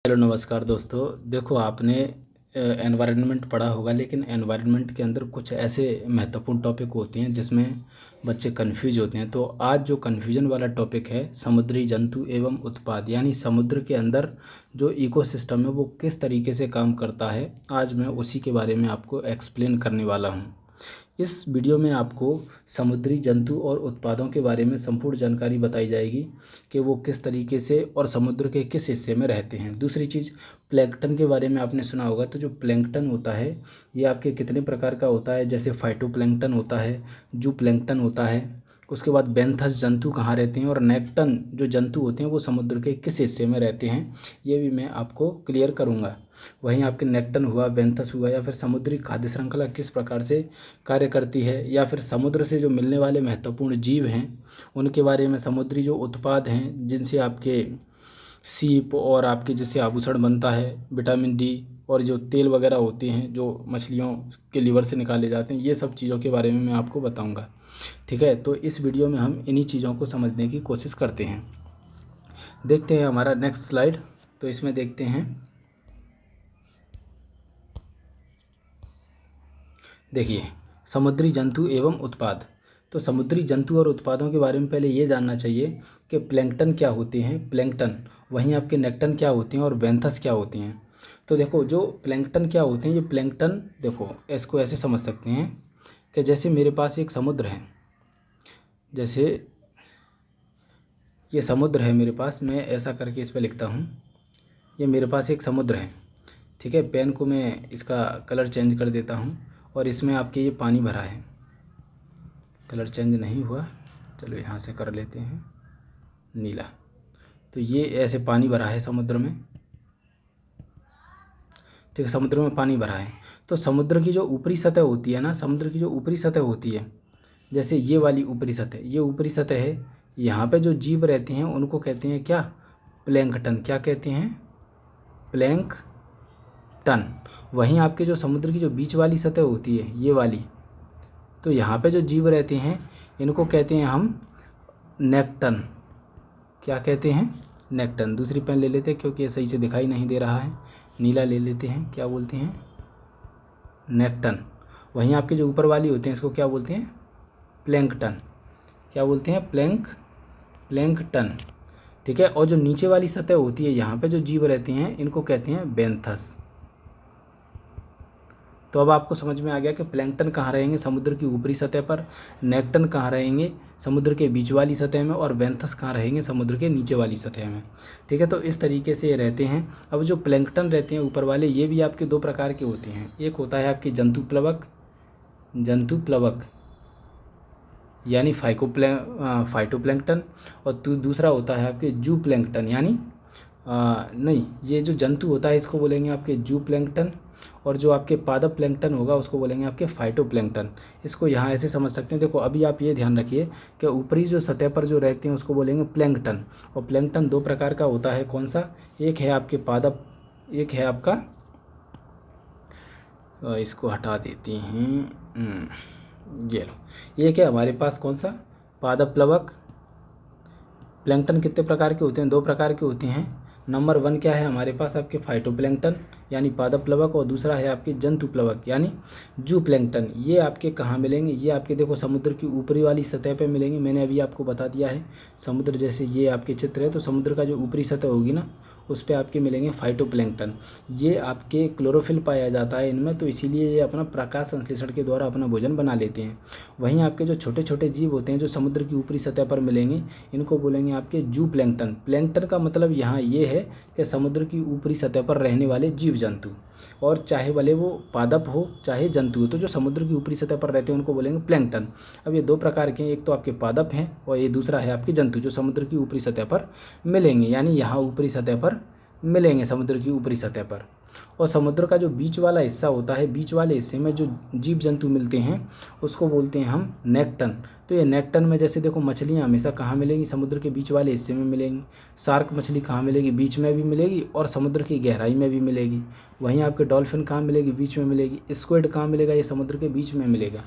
Hello नमस्कार दोस्तों। देखो आपने एनवायरनमेंट पढ़ा होगा, लेकिन एनवायरनमेंट के अंदर कुछ ऐसे महत्वपूर्ण टॉपिक होते हैं जिसमें बच्चे कंफ्यूज होते हैं। तो आज जो कंफ्यूजन वाला टॉपिक है समुद्री जंतु एवं उत्पाद, यानी समुद्र के अंदर जो इकोसिस्टम है वो किस तरीके से काम करता है, आज मैं उसी के बारे में आपको एक्सप्लेन करने वाला हूँ। इस वीडियो में आपको समुद्री जंतु और उत्पादों के बारे में संपूर्ण जानकारी बताई जाएगी कि वो किस तरीके से और समुद्र के किस हिस्से में रहते हैं। दूसरी चीज़, प्लैंकटन के बारे में आपने सुना होगा। तो जो प्लैंकटन होता है ये आपके कितने प्रकार का होता है, जैसे फाइटोप्लैंकटन होता है, जू प्लैंकटन होता है, उसके बाद बेंथस जंतु कहाँ रहते हैं, और नेक्टन जो जंतु होते हैं वो समुद्र के किस हिस्से में रहते हैं, ये भी मैं आपको क्लियर करूँगा। वहीं आपके नेक्टन हुआ, बेंथस हुआ, या फिर समुद्री खाद्य श्रृंखला किस प्रकार से कार्य करती है, या फिर समुद्र से जो मिलने वाले महत्वपूर्ण जीव हैं उनके बारे में, समुद्री जो उत्पाद हैं जिनसे आपके सीप और आपके जैसे आभूषण बनता है, विटामिन डी, और जो तेल वगैरह होते हैं जो मछलियों के लीवर से निकाले जाते हैं, ये सब चीज़ों के बारे में मैं आपको बताऊंगा। ठीक है, तो इस वीडियो में हम इन्हीं चीज़ों को समझने की कोशिश करते हैं। देखते हैं हमारा नेक्स्ट स्लाइड। तो इसमें देखते हैं, देखिए समुद्री जंतु एवं उत्पाद। तो समुद्री जंतु और उत्पादों के बारे में पहले ये जानना चाहिए कि प्लैंकटन क्या होते हैं, प्लैंकटन, वहीं आपके नेक्टन क्या होते हैं और बेंथस क्या होते हैं। तो देखो जो प्लैंकटन क्या होते हैं, ये प्लैंकटन देखो इसको ऐसे समझ सकते हैं कि जैसे मेरे पास एक समुद्र है, जैसे ये समुद्र है मेरे पास, मैं ऐसा करके इस पर लिखता हूँ, ये मेरे पास एक समुद्र है। ठीक है, पेन को मैं इसका कलर चेंज कर देता हूँ और इसमें आपके ये पानी भरा है, कलर चेंज नहीं हुआ, चलो यहाँ से कर लेते हैं नीला। तो ये ऐसे पानी भरा है समुद्र में। ठीक है, समुद्र में पानी भरा है। तो समुद्र की जो ऊपरी सतह होती है ना, समुद्र की जो ऊपरी सतह होती है, जैसे ये वाली ऊपरी सतह, ये ऊपरी सतह है, यहाँ पे जो जीव रहते हैं उनको कहते हैं क्या, प्लैंकटन। क्या कहते हैं, प्लैंकटन। वहीं आपके जो समुद्र की जो बीच वाली सतह होती है ये वाली, तो यहाँ पे जो जीव रहते हैं इनको कहते हैं हम नेक्टन। क्या कहते हैं, नेक्टन। दूसरी पेन ले लेते हैं क्योंकि ये सही से दिखाई नहीं दे रहा है, नीला ले लेते हैं, क्या बोलते हैं, नेक्टन। वहीं आपके जो ऊपर वाली होते हैं इसको क्या बोलते हैं, प्लैंकटन। क्या बोलते हैं, प्लैंकटन। ठीक है, और जो नीचे वाली सतह होती है यहाँ पे जो जीव रहते हैं इनको कहते हैं बेंथस। तो अब आपको समझ में आ गया कि प्लैंकटन कहाँ रहेंगे, समुद्र की ऊपरी सतह पर, नेक्टन कहाँ रहेंगे, समुद्र के बीच वाली सतह में, और बेंथस कहाँ रहेंगे, समुद्र के नीचे वाली सतह में। ठीक है, तो इस तरीके से ये रहते हैं। अब जो प्लैंकटन रहते हैं ऊपर वाले, ये भी आपके दो प्रकार के होते हैं। एक होता है आपकी जंतु प्लवक यानी फाइटोप्लैंकटन, और दूसरा होता है आपके जू प्लैंकटन, यानी नहीं, ये जो जंतु होता है इसको बोलेंगे आपके जू प्लैंकटन, और जो आपके पादप प्लैंकटन होगा उसको बोलेंगे आपके फाइटोप्लैंकटन। इसको यहाँ ऐसे समझ सकते हैं। देखो अभी आप ये ध्यान रखिए कि ऊपरी जो सतह पर जो रहते हैं उसको बोलेंगे प्लैंकटन, और प्लैंकटन दो प्रकार का होता है। कौन सा, एक है आपके पादप, एक है आपका, इसको हटा देते हैं, ये लो, एक है हमारे पास कौन सा, पादप प्लवक। प्लैंकटन कितने प्रकार के होते हैं, दो प्रकार के होते हैं। नंबर 1 क्या है हमारे पास, आपके फाइटोप्लैंकटन यानी पादप प्लवक, और दूसरा है आपके जंतु प्लवक यानी जू प्लैंकटन। ये आपके कहाँ मिलेंगे, ये आपके देखो समुद्र की ऊपरी वाली सतह पे मिलेंगे। मैंने अभी आपको बता दिया है, समुद्र जैसे ये आपके चित्र है, तो समुद्र का जो ऊपरी सतह होगी ना उस पर आपके मिलेंगे फाइटोप्लैंकटन। ये आपके क्लोरोफिल पाया जाता है इनमें, तो इसीलिए ये अपना प्रकाश संश्लेषण के द्वारा अपना भोजन बना लेते हैं। वहीं आपके जो छोटे छोटे जीव होते हैं जो समुद्र की ऊपरी सतह पर मिलेंगे, इनको बोलेंगे आपके जू प्लैंकटन। प्लैंकटन का मतलब यहाँ ये है कि समुद्र की ऊपरी सतह पर रहने वाले जीव जंतु, और चाहे भले वो पादप हो चाहे जंतु हो, तो जो समुद्र की ऊपरी सतह पर रहते हैं उनको बोलेंगे प्लैंकटन। अब ये दो प्रकार के हैं, एक तो आपके पादप हैं और ये दूसरा है आपके जंतु जो समुद्र की ऊपरी सतह पर मिलेंगे, यानी यहाँ ऊपरी सतह पर मिलेंगे, समुद्र की ऊपरी सतह पर। और समुद्र का जो बीच वाला हिस्सा होता है, बीच वाले हिस्से में जो जीव जंतु मिलते हैं उसको बोलते हैं हम नेक्टन। तो ये नेक्टन में जैसे देखो मछलियाँ हमेशा कहाँ मिलेंगी, समुद्र के बीच वाले हिस्से में मिलेंगी। शार्क मछली कहाँ मिलेगी, बीच में भी मिलेगी और समुद्र की गहराई में भी मिलेगी। वहीं आपके डॉल्फिन कहाँ मिलेगी, बीच में मिलेगी। स्क्विड कहाँ मिलेगा, ये समुद्र के बीच में मिलेगा।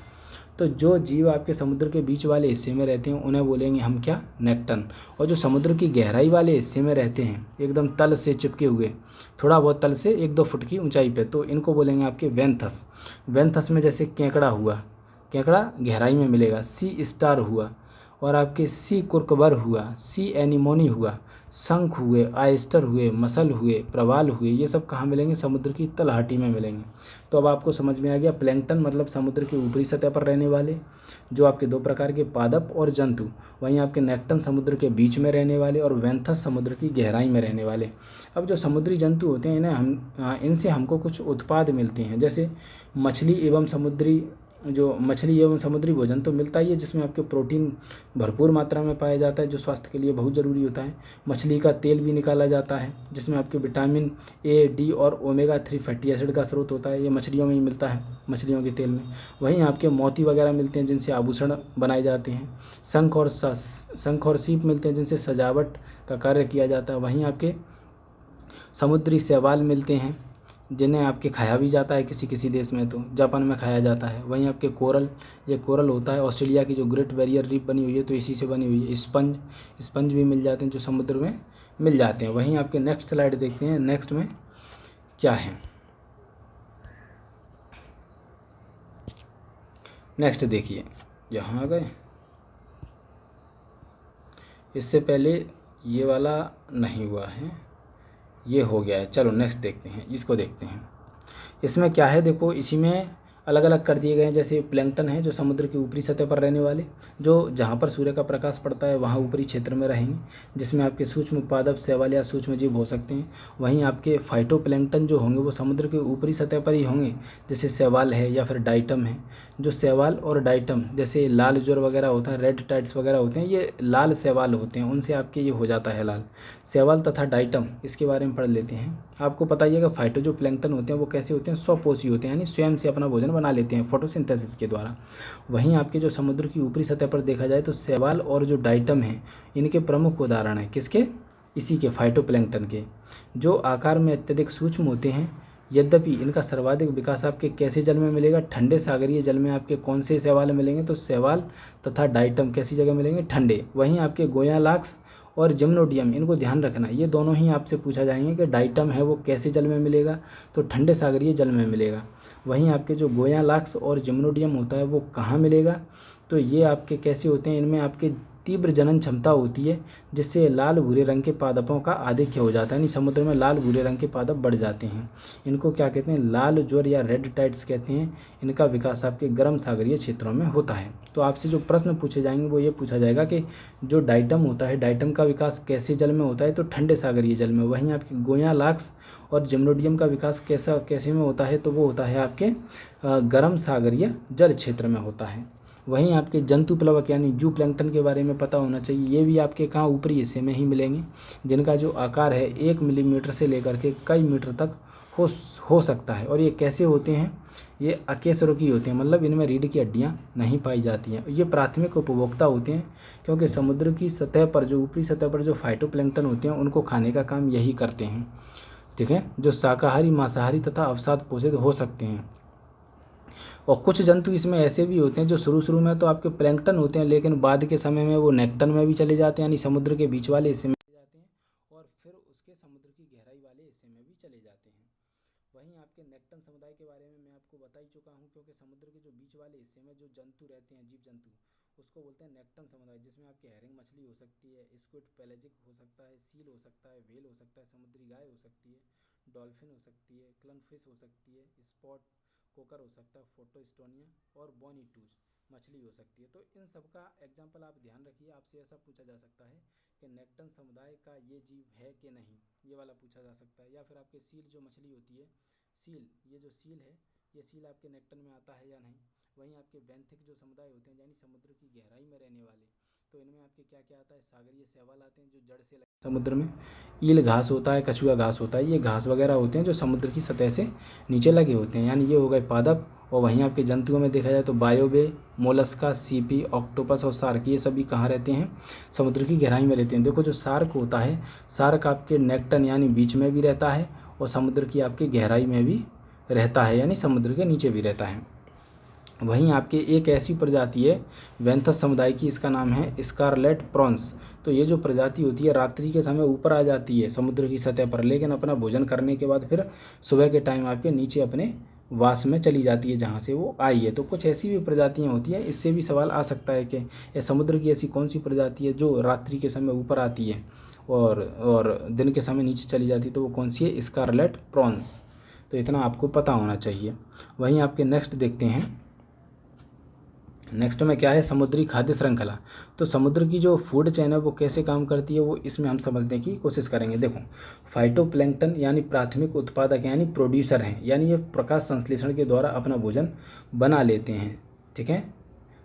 तो जो जीव आपके समुद्र के बीच वाले हिस्से में रहते हैं उन्हें बोलेंगे हम क्या, नेक्टन। और जो समुद्र की गहराई वाले हिस्से में रहते हैं एकदम तल से चिपके हुए, थोड़ा बहुत तल से 1-2 फुट की ऊंचाई पे, तो इनको बोलेंगे आपके वेंथस। वेंथस में जैसे केकड़ा हुआ, केकड़ा गहराई में मिलेगा, सी स्टार हुआ, और आपके सी कुर्कबर हुआ, सी एनीमोनी हुआ, शंख हुए, आयस्टर हुए, मसल हुए, प्रवाल हुए, ये सब कहाँ मिलेंगे, समुद्र की तलहटी में मिलेंगे। तो अब आपको समझ में आ गया, प्लैंकटन मतलब समुद्र की ऊपरी सतह पर रहने वाले जो आपके 2 प्रकार के पादप और जंतु, वहीं आपके नेक्टन समुद्र के बीच में रहने वाले, और वेंथस समुद्र की गहराई में रहने वाले। अब जो समुद्री जंतु होते हैं इनसे हमको कुछ उत्पाद मिलते हैं, जैसे मछली एवं समुद्री भोजन तो मिलता ही है, जिसमें आपके प्रोटीन भरपूर मात्रा में पाया जाता है जो स्वास्थ्य के लिए बहुत ज़रूरी होता है। मछली का तेल भी निकाला जाता है जिसमें आपके विटामिन ए, डी और ओमेगा 3 फैटी एसिड का स्रोत होता है, ये मछलियों में ही मिलता है, मछलियों के तेल में। वहीं आपके मोती वगैरह मिलते हैं जिनसे आभूषण बनाए जाते हैं। शंख और सीप मिलते हैं जिनसे सजावट का कार्य किया जाता है। वहीं आपके समुद्री शैवाल मिलते हैं जिन्हें आपके खाया भी जाता है किसी किसी देश में, तो जापान में खाया जाता है। वहीं आपके कोरल, ये कोरल होता है ऑस्ट्रेलिया की जो ग्रेट बैरियर रीफ बनी हुई है तो इसी से बनी हुई है। स्पंज भी मिल जाते हैं जो समुद्र में मिल जाते हैं। वहीं आपके नेक्स्ट स्लाइड देखते हैं, नेक्स्ट में क्या है। नेक्स्ट देखिए, यहाँ आ गए, इससे पहले ये वाला नहीं हुआ है, ये हो गया है। चलो नेक्स्ट देखते हैं, इसको देखते हैं। इसमें क्या है देखो, इसी में अलग अलग कर दिए गए हैं। जैसे प्लैंकटन है जो समुद्र की ऊपरी सतह पर रहने वाले, जो जहाँ पर सूर्य का प्रकाश पड़ता है वहाँ ऊपरी क्षेत्र में रहेंगे, जिसमें आपके सूक्ष्म पादप, शैवाल या सूक्ष्म जीव हो सकते हैं। वहीं आपके फाइटोप्लैंकटन जो होंगे वो समुद्र के ऊपरी सतह पर ही होंगे, जैसे शैवाल है या फिर डाइटम है। जो शैवाल और डाइटम जैसे लाल ज्वर वगैरह होता है, रेड टाइड्स वगैरह होते हैं, ये लाल शैवाल होते हैं, उनसे आपके ये हो जाता है लाल। शैवाल तथा डाइटम, इसके बारे में पढ़ लेते हैं। आपको पता ही है कि फाइटो जो प्लैंकटन होते हैं वो कैसे होते हैं, स्वपोषी होते हैं, यानी स्वयं से अपना भोजन बना लेते हैं फोटोसिंथेसिस के द्वारा। वहीं आपके जो समुद्र की ऊपरी सतह पर देखा जाए तो शैवाल और जो डाइटम है इनके प्रमुख उदाहरण हैं, किसके, इसी के फाइटोप्लैंकटन के, जो आकार में अत्यधिक सूक्ष्म होते हैं। यद्यपि इनका सर्वाधिक विकास आपके कैसे जल में मिलेगा, ठंडे सागरीय जल में आपके कौन से शैवाल मिलेंगे, तो शैवाल तथा डाइटम कैसी जगह मिलेंगे, ठंडे। वहीं आपके गोयालाक्स और जिम्नोडियम, इनको ध्यान रखना, ये दोनों ही आपसे पूछा जाएंगे कि डाइटम है वो कैसे जल में मिलेगा, तो ठंडे सागरीय जल में मिलेगा। वहीं आपके जो गोयालाक्स और जिम्नोडियम होता है वो कहाँ मिलेगा, तो ये आपके कैसे होते हैं, इनमें आपके तीव्र जनन क्षमता होती है, जिससे लाल भूरे रंग के पादपों का आधिक्य हो जाता है, यानी समुद्र में लाल भूरे रंग के पादप बढ़ जाते हैं। इनको क्या कहते हैं, लाल ज्वर या रेड टाइड्स कहते हैं। इनका विकास आपके गर्म सागरीय क्षेत्रों में होता है। तो आपसे जो प्रश्न पूछे जाएंगे वो ये पूछा जाएगा कि जो डाइटम होता है, डाइटम का विकास कैसे जल में होता है, तो ठंडे सागरीय जल में। वहीं आपके गोयालाक्स और जिम्नोडियम का विकास कैसे में होता है, तो वो होता है आपके गर्म सागरीय जल क्षेत्र में होता है। वहीं आपके जंतु प्लवक यानी जू प्लैंकटन के बारे में पता होना चाहिए। ये भी आपके कहाँ, ऊपरी हिस्से में ही मिलेंगे, जिनका जो आकार है 1 मिलीमीटर से लेकर के कई मीटर तक हो सकता है। और ये कैसे होते हैं, ये अकेशरोकी होते हैं, मतलब इनमें रीढ़ की हड्डियाँ नहीं पाई जाती हैं। ये प्राथमिक उपभोक्ता होते हैं, क्योंकि समुद्र की सतह पर, जो ऊपरी सतह पर जो फाइटोप्लैंकटन होते हैं उनको खाने का काम यही करते हैं, ठीक है, जो शाकाहारी, मांसाहारी तथा अवसाद पोषित हो सकते हैं। और कुछ जंतु इसमें ऐसे भी होते हैं जो शुरू में तो आपके प्लैंकटन होते हैं, लेकिन बाद के समय में वो नेक्टन में भी चले जाते हैं, यानी समुद्र के बीच वाले हिस्से में जाते हैं, और फिर उसके समुद्र की गहराई वाले हिस्से में भी चले जाते हैं। वहीं आपके नेक्टन समुदाय के बारे में मैं आपको बता ही चुका हूँ, क्योंकि समुद्र के जो बीच वाले हिस्से में जो जंतु रहते हैं, जीव जंतु, उसको बोलते हैं नेक्टन समुदाय, जिसमें आपकी हेरिंग मछली हो सकती है, स्क्विड पेलेजिक हो सकता है, सील हो सकता है, व्हेल हो सकता है, समुद्री गाय हो सकती है, डॉल्फिन हो सकती है, क्लनफिश हो सकती है, स्पॉट कोकर हो सकता है, फोटोस्टोनिया और बोनीटूज मछली हो सकती है। तो इन सब का एग्जाम्पल आप ध्यान रखिए। आपसे ऐसा पूछा जा सकता है कि नेक्टन समुदाय का ये जीव है कि नहीं, ये वाला पूछा जा सकता है। या फिर आपके सील जो मछली होती है, सील, ये जो सील है, ये सील आपके नेक्टन में आता है या नहीं। वहीं आपके बेंथिक जो समुदाय होते हैं, यानी समुद्र की गहराई में रहने वाले, तो इनमें आपके क्या क्या आता है, सागरीय शैवाल आते हैं जो जड़ से समुद्र में। ईल घास होता है, कछुआ घास होता है, ये घास वगैरह होते हैं जो समुद्र की सतह से नीचे लगे होते हैं, यानी ये हो गए पादप। और वहीं आपके जंतुओं में देखा जाए तो बायोबे, मोलस्का, सीपी, ऑक्टोपस और शार्क, ये सभी कहाँ रहते हैं, समुद्र की गहराई में रहते हैं। देखो जो शार्क होता है, शार्क आपके नेक्टन यानी बीच में भी रहता है, और समुद्र की आपकी गहराई में भी रहता है, यानी समुद्र के नीचे भी रहता है। वहीं आपके एक ऐसी प्रजाति है वेंथस समुदाय की, इसका नाम है स्कारलेट प्रॉन्स। तो ये जो प्रजाति होती है रात्रि के समय ऊपर आ जाती है समुद्र की सतह पर, लेकिन अपना भोजन करने के बाद फिर सुबह के टाइम आपके नीचे अपने वास में चली जाती है जहाँ से वो आई है। तो कुछ ऐसी भी प्रजातियाँ होती हैं, इससे भी सवाल आ सकता है कि ये समुद्र की ऐसी कौन सी प्रजाति है जो रात्रि के समय ऊपर आती है और दिन के समय नीचे चली जाती है, तो वो कौन सी है? Scarlet prawns. तो इतना आपको पता होना चाहिए। वहीं आपके नेक्स्ट देखते हैं, नेक्स्ट में क्या है? समुद्री खाद्य श्रृंखला। तो समुद्र की जो फूड चेन है वो कैसे काम करती है वो इसमें हम समझने की कोशिश करेंगे। देखो, फाइटोप्लैंक्टन यानी प्राथमिक उत्पादक यानी प्रोड्यूसर हैं, यानी ये प्रकाश संश्लेषण के द्वारा अपना भोजन बना लेते हैं। ठीक है,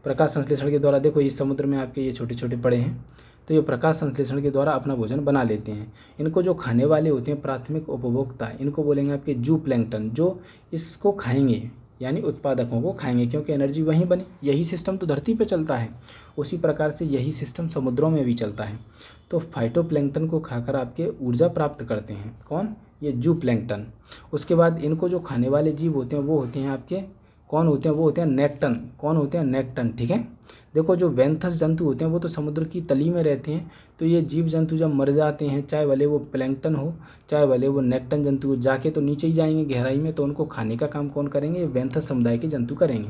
प्रकाश संश्लेषण के द्वारा, देखो इस समुद्र में आपके ये छोटे छोटे पड़े हैं, तो ये प्रकाश संश्लेषण के द्वारा अपना भोजन बना लेते हैं। इनको जो खाने वाले होते हैं प्राथमिक उपभोक्ता, इनको बोलेंगे आपके जू प्लैंक्टन, जो इसको खाएंगे यानी उत्पादकों को खाएंगे, क्योंकि एनर्जी वहीं बनी। यही सिस्टम तो धरती पे चलता है, उसी प्रकार से यही सिस्टम समुद्रों में भी चलता है। तो फाइटोप्लैंक्टन को खाकर आपके ऊर्जा प्राप्त करते हैं कौन? ये जू प्लैंक्टन। उसके बाद इनको जो खाने वाले जीव होते हैं वो होते हैं आपके, कौन होते हैं? वो होते हैं नेक्टन। कौन होते हैं? नेक्टन। ठीक है, देखो जो वेंथस जंतु होते हैं वो तो समुद्र की तली में रहते हैं, तो ये जीव जंतु जब मर जाते हैं, चाहे भले वो प्लैंक्टन हो चाहे भले वो नेक्टन जंतु हो, जाके तो नीचे ही जाएंगे गहराई में, तो उनको खाने का काम कौन करेंगे? वेंथस समुदाय के जंतु करेंगे।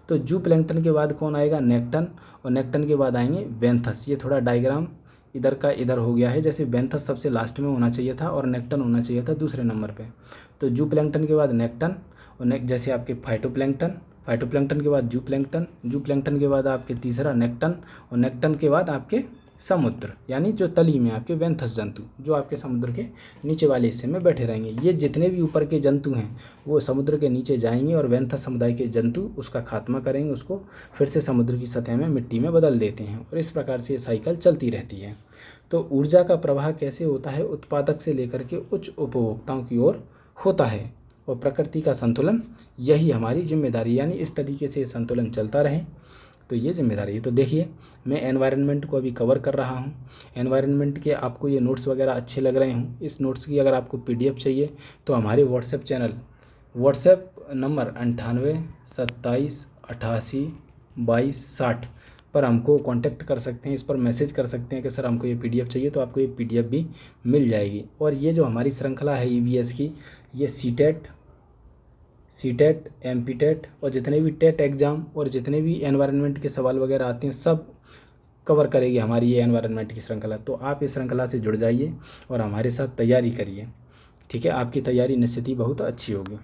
तो जू प्लैंक्टन के बाद कौन आएगा? नेक्टन, और नेक्टन के बाद आएंगे वेंथस। ये थोड़ा डायग्राम इधर का इधर हो गया है, जैसे वेंथस सबसे लास्ट में होना चाहिए था और नेक्टन होना चाहिए था दूसरे नंबर पे। तो जू प्लैंक्टन के बाद नेक्टन, और जैसे आपके फाइटोप्लैंक्टन, फाइटोप्लैंक्टन के बाद जू प्लैंक्टन, जू प्लैंक्टन के बाद आपके तीसरा नेक्टन, और नेक्टन के बाद आपके समुद्र, यानी जो तली में आपके वेंथस जंतु, जो आपके समुद्र के नीचे वाले हिस्से में बैठे रहेंगे। ये जितने भी ऊपर के जंतु हैं वो समुद्र के नीचे जाएंगे और वेंथस समुदाय के जंतु उसका खात्मा करेंगे, उसको फिर से समुद्र की सतह में मिट्टी में बदल देते हैं, और इस प्रकार से ये साइकिल चलती रहती है। तो ऊर्जा का प्रवाह कैसे होता है? उत्पादक से लेकर के उच्च उपभोक्ताओं की ओर होता है, और प्रकृति का संतुलन यही हमारी जिम्मेदारी, यानी इस तरीके से संतुलन चलता रहे, तो ये जिम्मेदारी है। तो देखिए, मैं एनवायरनमेंट को अभी कवर कर रहा हूँ। एनवायरनमेंट के आपको ये नोट्स वगैरह अच्छे लग रहे हों, इस नोट्स की अगर आपको PDF चाहिए तो हमारे व्हाट्सएप चैनल, व्हाट्सएप नंबर 98 27 88 22 60 पर हमको कांटेक्ट कर सकते हैं, इस पर मैसेज कर सकते हैं कि सर हमको ये PDF चाहिए, तो आपको ये PDF भी मिल जाएगी। और ये जो हमारी श्रृंखला है EVS की, ये सीटेट एमपीटेट और जितने भी टेट एग्ज़ाम और जितने भी एनवायरनमेंट के सवाल वगैरह आते हैं सब कवर करेगी हमारी ये एनवायरनमेंट की श्रृंखला। तो आप इस श्रृंखला से जुड़ जाइए और हमारे साथ तैयारी करिए। ठीक है, आपकी तैयारी निश्चित ही बहुत अच्छी होगी।